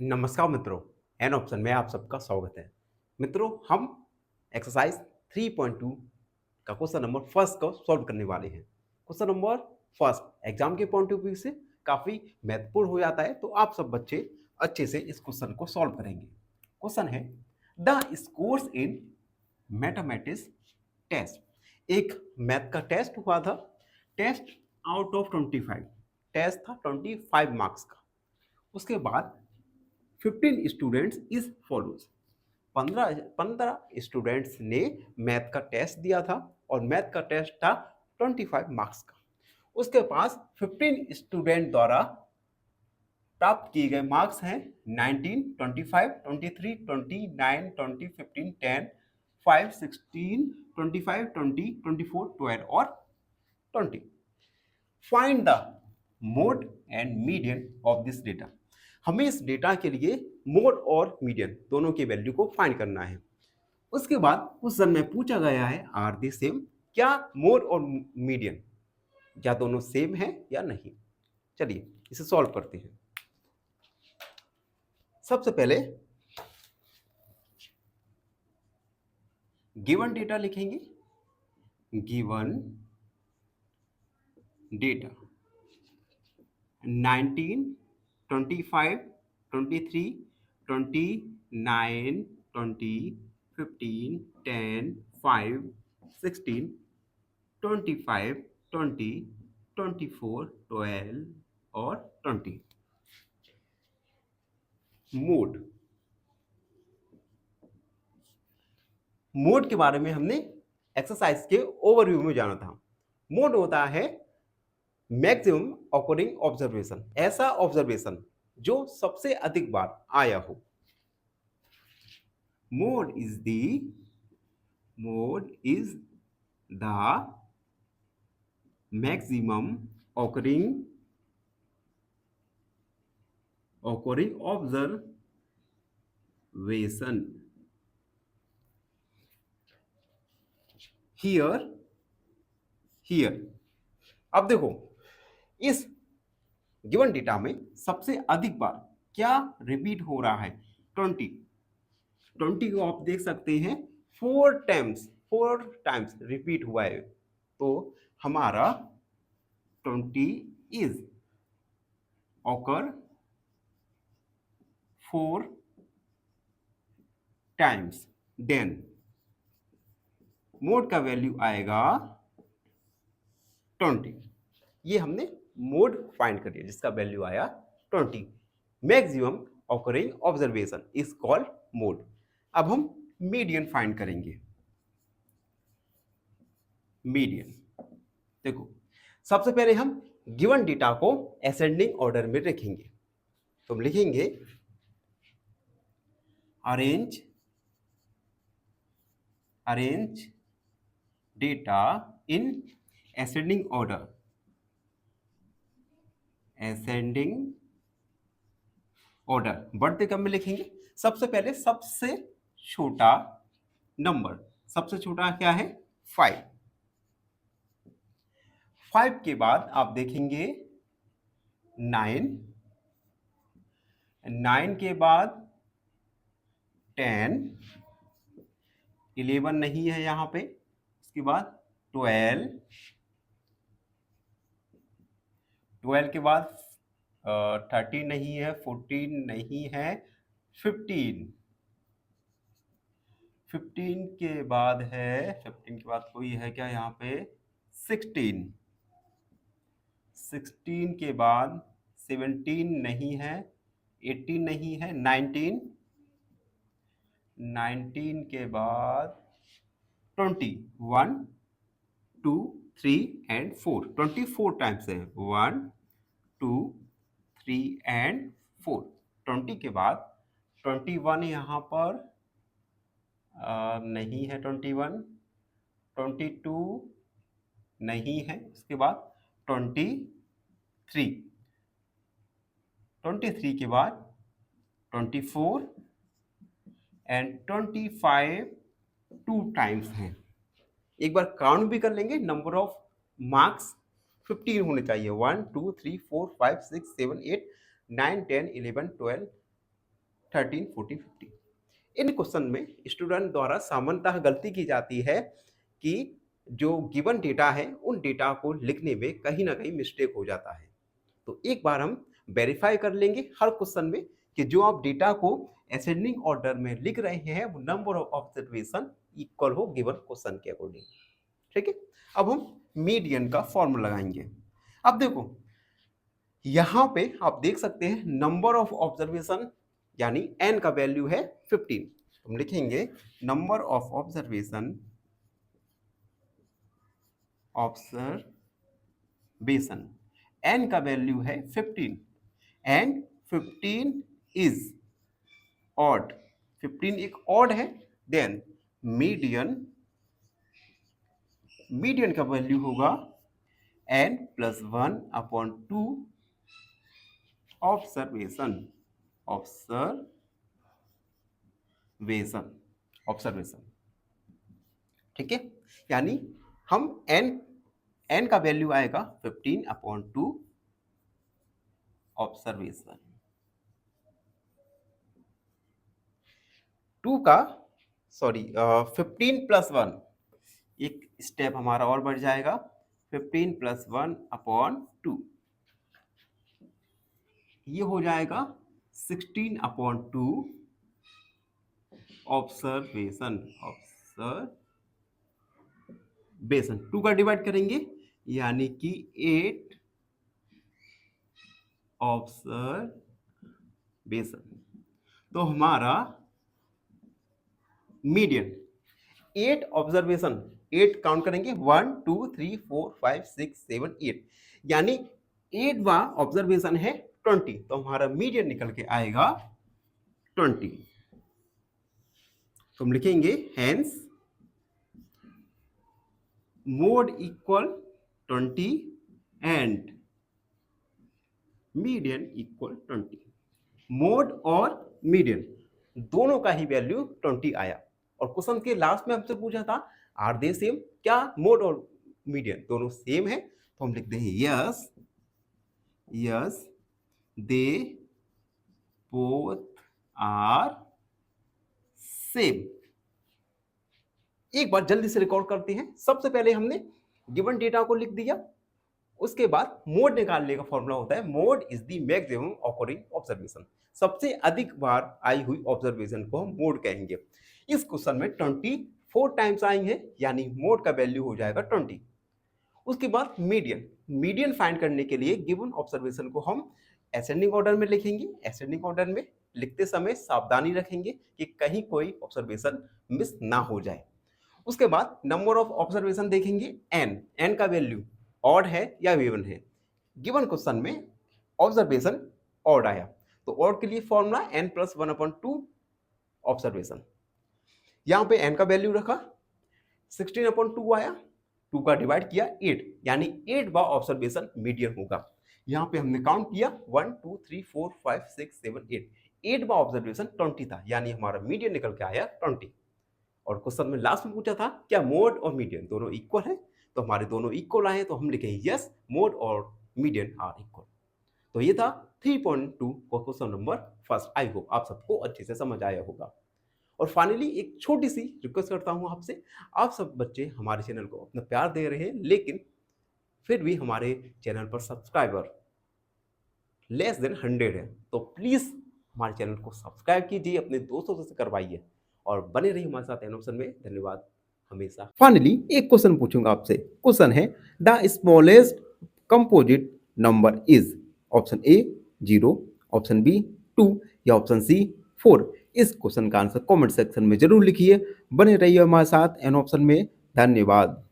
नमस्कार मित्रों, an option में आप सबका स्वागत है। मित्रों, हम एक्सरसाइज 3.2 का क्वेश्चन नंबर फर्स्ट को सॉल्व करने वाले हैं। क्वेश्चन नंबर फर्स्ट एग्जाम के पॉइंट ऑफ व्यू से काफ़ी महत्वपूर्ण हो जाता है, तो आप सब बच्चे अच्छे से इस क्वेश्चन को सॉल्व करेंगे। क्वेश्चन है, the scores in mathematics test. एक मैथ का टेस्ट हुआ था। टेस्ट आउट ऑफ 25, टेस्ट था 25 मार्क्स का। उसके बाद 15 स्टूडेंट्स इज फॉलोज। 15 स्टूडेंट्स ने मैथ का टेस्ट दिया था और मैथ का टेस्ट था 25 मार्क्स का। उसके पास 15 स्टूडेंट द्वारा प्राप्त किए गए मार्क्स हैं 19, 25, 23, 29, 20, 15, 10, 5, 16, 25, 20, 24, 12 और 20। Find the mode and median of this data. हमें इस डेटा के लिए मोड और मीडियन दोनों की वैल्यू को फाइंड करना है। उसके बाद क्वेश्चन में पूछा गया है, आर दे सेम? क्या मोड और मीडियन क्या दोनों सेम है या नहीं? चलिए इसे सॉल्व करते हैं। सबसे पहले गिवन डेटा लिखेंगे। गिवन डेटा 19, 25, 23, 29, 20, 15, 10, 5, 16, 25, 20, 24, 12 और 20। मोड मोड के बारे में हमने एक्सरसाइज के ओवरव्यू में जाना था। मोड होता है मैक्सिमम ऑकरिंग ऑब्जर्वेशन, ऐसा ऑब्जर्वेशन जो सबसे अधिक बार आया हो। Mode is the maximum occurring observation here. अब देखो, इस गिवन डेटा में सबसे अधिक बार क्या रिपीट हो रहा है? 20 को आप देख सकते हैं 4 टाइम्स रिपीट हुआ है। तो हमारा 20 is occur 4 times, then mode का वैल्यू आएगा 20। ये हमने मोड फाइंड कर लिया जिसका वैल्यू आया 20। Maximum occurring observation is called mode. अब हम मीडियन फाइंड करेंगे। मीडियन देखो, सबसे पहले हम गिवन डेटा को असेंडिंग ऑर्डर में रखेंगे। तो हम लिखेंगे arrange data in ascending order. बढ़ते क्रम में लिखेंगे। सबसे पहले सबसे छोटा नंबर, सबसे छोटा क्या है? 5। 5 के बाद आप देखेंगे 9, 9 के बाद 10, 11 नहीं है यहाँ पे। उसके बाद 12, 12 के बाद 13 नहीं है, 14 नहीं है, 15, 15 के बाद है, 15 के बाद कोई है क्या यहाँ पे? 16, 16 के बाद 17 नहीं है, 18 नहीं है, 19, 19 के बाद 20, 1, 2, 3 एंड 4, 24 टाइम्स है। 1, 2, 3 एंड 4। 20 के बाद 21 यहाँ पर नहीं है, 21, 22 नहीं है। उसके बाद 23, 23 के बाद 24 एंड 25 2 टाइम्स हैं। एक बार काउंट भी कर लेंगे। नंबर ऑफ मार्क्स 15 होने चाहिए। 1, 2, 3, 4, 5, 6, 7, 8, 9, 10, 11, 12, 13, 14, 15। इन क्वेश्चन में स्टूडेंट द्वारा सामान्यतः गलती की जाती है कि जो गिवन डेटा है उन डेटा को लिखने में कहीं ना कहीं मिस्टेक हो जाता है। तो एक बार हम वेरीफाई कर लेंगे हर क्वेश्चन में कि जो आप डेटा को असेंडिंग ऑर्डर में लिख रहे हैं वो नंबर ऑफ ऑब्जर्वेशन इक्वल हो गिवन क्वेश्चन के अकॉर्डिंग। ठीक है, अब हम मीडियन का फॉर्मूला लगाएंगे। अब देखो यहां पे आप देख सकते हैं नंबर ऑफ ऑब्जर्वेशन यानी n का वैल्यू है 15। हम लिखेंगे नंबर ऑफ ऑब्जर्वेशन n का वैल्यू है 15 एंड 15 इज ऑड, 15 एक ऑड है। देन मीडियन का वैल्यू होगा n + 1/2 ऑब्जर्वेशन। ठीक है, यानी हम n का वैल्यू आएगा 15/2 ऑब्जर्वेशन। 15 + 1 एक स्टेप हमारा और बढ़ जाएगा, 15 + 1/2 ये हो जाएगा 16/2 ऑब्जर्वेशन। 2 का डिवाइड करेंगे यानी कि 8 ऑब्जर्वेशन। तो हमारा मीडियन 8 ऑब्जर्वेशन, 8 काउंट करेंगे 1 2 3 4 5 6 7 8 यानी 8वां ऑब्जर्वेशन है 20। तो हमारा मीडियन निकल के आएगा 20। तो हम लिखेंगे hence mode equal 20 and median equal 20। Mode और मीडियन दोनों का ही वैल्यू 20 आया। और क्वेश्चन के लास्ट में हमसे पूछा था आर दे सेम, क्या मोड और मीडियन दोनों सेम है? तो हम लिखते हैं yes they both are same. एक बार जल्दी से रिकॉर्ड करते हैं। सबसे पहले हमने गिवन डेटा को लिख दिया, उसके बाद मोड निकालने का फॉर्मूला होता है mode is the maximum occurring observation. सबसे अधिक बार आई हुई ऑब्जर्वेशन को हम मोड कहेंगे। इस क्वेश्चन में 24 टाइम्स आई है यानी मोड का वैल्यू हो जाएगा 20। उसके बाद मीडियन फाइंड करने के लिए गिवन ऑब्जर्वेशन को हम असेंडिंग ऑर्डर में लिखेंगे। असेंडिंग ऑर्डर में लिखते समय सावधानी रखेंगे कि कहीं कोई ऑब्जर्वेशन मिस ना हो जाए। उसके बाद नंबर ऑफ ऑब्जर्वेशन देखेंगे, n का वैल्यू ऑड है या इवन है। गिवन क्वेश्चन में ऑब्जर्वेशन ऑड आया तो ऑड के लिए फॉर्मूला n + 1/2 ऑब्जर्वेशन। यहां पे n का वैल्यू रखा, 16/2 आया, 2 का डिवाइड किया 8 यानी 8वां ऑब्जर्वेशन मीडियन होगा। यहां पे हमने काउंट किया 1 2 3 4 5 6 7 8, 8वां ऑब्जर्वेशन 20 था यानी हमारा मीडियन निकल के आया 20। और क्वेश्चन में लास्ट में पूछा था क्या मोड और मीडियन दोनों इक्वल है? तो हमारे दोनों इक्वल आए तो हम लिखें यस मोड और मीडियन आर इक्वल। तो ये था 3.2 question number first. I hope आप सबको अच्छे से समझ आया होगा। और फाइनली एक छोटी सी रिक्वेस्ट करता हूं आपसे, आप सब बच्चे हमारे चैनल को अपना प्यार दे रहे हैं लेकिन फिर भी हमारे चैनल पर सब्सक्राइबर लेस देन 100 है, तो प्लीज हमारे चैनल को सब्सक्राइब कीजिए, अपने दोस्तों से करवाइए और बने रहिए हमारे साथ एनऑप्शन में। धन्यवाद हमेशा। फाइनली एक क्वेश्चन पूछूंगा आपसे। क्वेश्चन है the smallest composite number is option A 0, option B 2 या ऑप्शन सी 4। इस क्वेश्चन का आंसर कमेंट सेक्शन में जरूर लिखिए। बने रहिए हमारे साथ एनऑप्शन में। धन्यवाद।